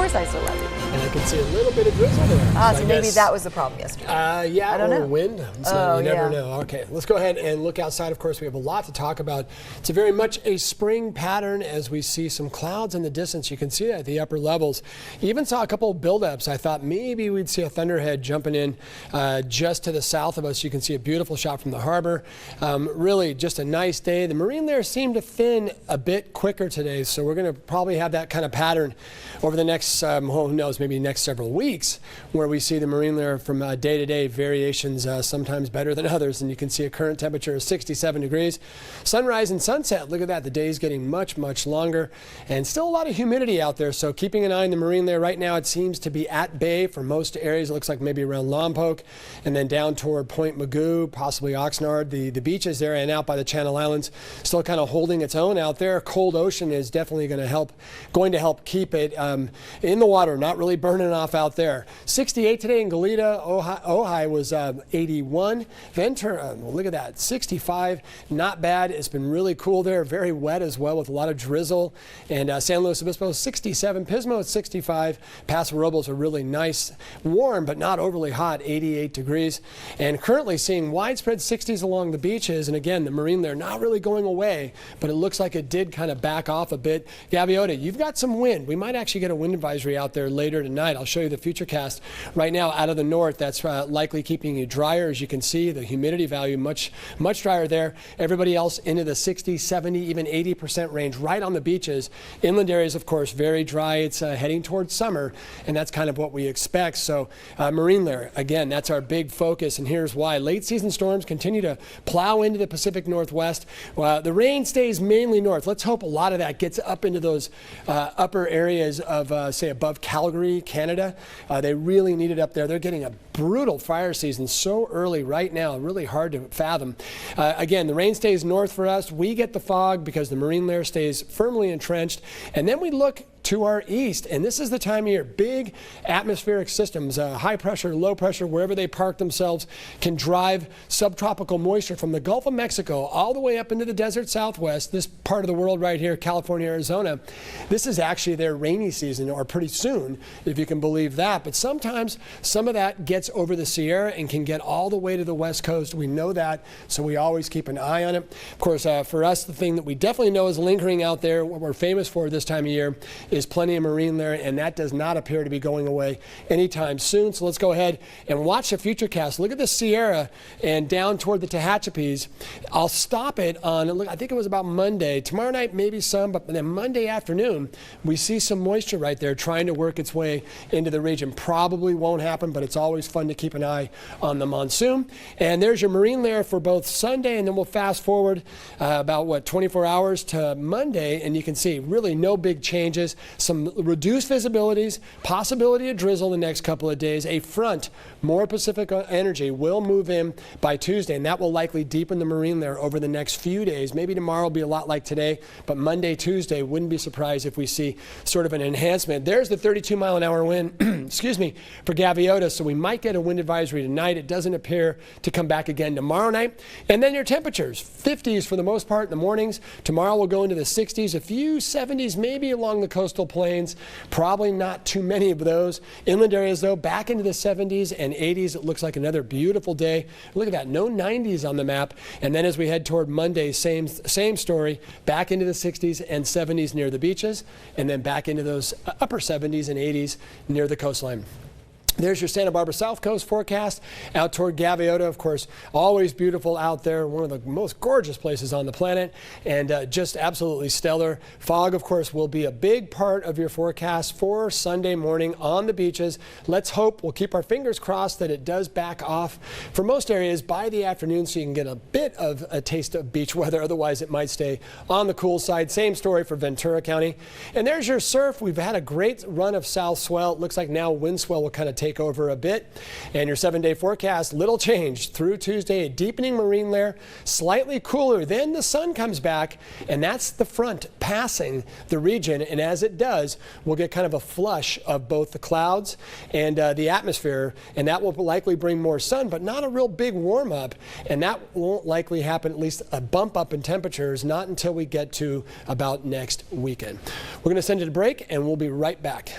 course I still love you. And I can see a little bit of drizzle there. So maybe that was the problem yesterday. Yeah, I don't know. Wind. So you never know. Okay, let's go ahead and look outside. Of course, we have a lot to talk about. It's very much a spring pattern as we see some clouds in the distance. You can see that at the upper levels. Even saw a couple of buildups. I thought maybe we'd see a thunderhead jumping in just to the south of us. You can see a beautiful shot from the harbor. Really just a nice day. The marine layer seemed to thin a bit quicker today, so we're going to probably have that kind of pattern over the next, who knows, maybe next several weeks, where we see the marine layer from day to day variations, sometimes better than others. And you can see a current temperature of 67 degrees. Sunrise and sunset, look at that. The day's getting much, much longer, and still a lot of humidity out there. So keeping an eye on the marine layer right now, it seems to be at bay for most areas. It looks like maybe around Lompoc and then down toward Point Magoo, possibly Oxnard. The beaches there and out by the Channel Islands still kind of holding its own out there. Cold ocean is definitely going to help keep it in the water, not really burning off out there. 68 today in Goleta. Ojai was 81. Ventura, look at that, 65. Not bad. It's been really cool there. Very wet as well with a lot of drizzle. And San Luis Obispo 67. Pismo at 65. Paso Robles are really nice, warm but not overly hot, 88 degrees. And currently seeing widespread 60s along the beaches. And again, the marine layer not really going away, but it looks like it did kind of back off a bit. Gaviota, you've got some wind. We might actually get a wind advisory out there later tonight. I'll show you the futurecast right now out of the north. That's likely keeping you drier. As you can see, the humidity value much drier there. Everybody else into the 60, 70, even 80% range right on the beaches. Inland areas, of course, very dry. It's heading towards summer, and that's kind of what we expect. So marine layer, again, that's our big focus, and here's why. Late season storms continue to plow into the Pacific Northwest. The rain stays mainly north. Let's hope a lot of that gets up into those upper areas of, say, above Calgary, Canada. They really need it up there. They're getting a brutal fire season so early right now, really hard to fathom. Again, the rain stays north for us. We get the fog because the marine layer stays firmly entrenched. And then we look to our east, and this is the time of year. Big atmospheric systems, high pressure, low pressure, wherever they park themselves, can drive subtropical moisture from the Gulf of Mexico all the way up into the desert southwest, this part of the world right here, California, Arizona. This is actually their rainy season, or pretty soon, if you can believe that. But sometimes some of that gets over the Sierra and can get all the way to the west coast. We know that, so we always keep an eye on it. Of course, for us, the thing that we definitely know is lingering out there, what we're famous for this time of year, is plenty of marine layer, and that does not appear to be going away anytime soon. So let's go ahead and watch the futurecast. Look at the Sierra and down toward the Tehachapis. I'll stop it on, look, I think it was about Monday. Tomorrow night, maybe some, but then Monday afternoon, we see some moisture right there trying to work its way into the region. Probably won't happen, but it's always fun to keep an eye on the monsoon. And there's your marine layer for both Sunday, and then we'll fast forward about, 24 hours to Monday, and you can see really no big changes. Some reduced visibilities, possibility of drizzle the next couple of days. A front, more Pacific energy, will move in by Tuesday, and that will likely deepen the marine layer over the next few days. Maybe tomorrow will be a lot like today, but Monday, Tuesday, wouldn't be surprised if we see sort of an enhancement. There's the 32-mile-an-hour wind, excuse me, for Gaviota, so we might get a wind advisory tonight. It doesn't appear to come back again tomorrow night. And then your temperatures, 50s for the most part in the mornings. Tomorrow we'll go into the 60s, a few 70s maybe along the coastal plains, probably not too many of those. Inland areas, though, back into the 70s and 80s. It looks like another beautiful day. Look at that, no 90s on the map. And then as we head toward Monday, same story, back into the 60s and 70s near the beaches, and then back into those upper 70s and 80s near the coastline. There's your Santa Barbara South Coast forecast out toward Gaviota. Of course, always beautiful out there, one of the most gorgeous places on the planet, and just absolutely stellar. Fog, of course, will be a big part of your forecast for Sunday morning on the beaches. Let's hope, we'll keep our fingers crossed that it does back off for most areas by the afternoon so you can get a bit of a taste of beach weather. Otherwise, it might stay on the cool side. Same story for Ventura County. And there's your surf. We've had a great run of south swell. It looks like now wind swell will kind of take over a bit. And your 7-day forecast, little change through Tuesday, a deepening marine layer, slightly cooler. Then the sun comes back, and that's the front passing the region. And as it does, we'll get kind of a flush of both the clouds and the atmosphere, and that will likely bring more sun, but not a real big warm up. And that won't likely happen, at least a bump up in temperatures, not until we get to about next weekend. We're going to send it a break, and we'll be right back.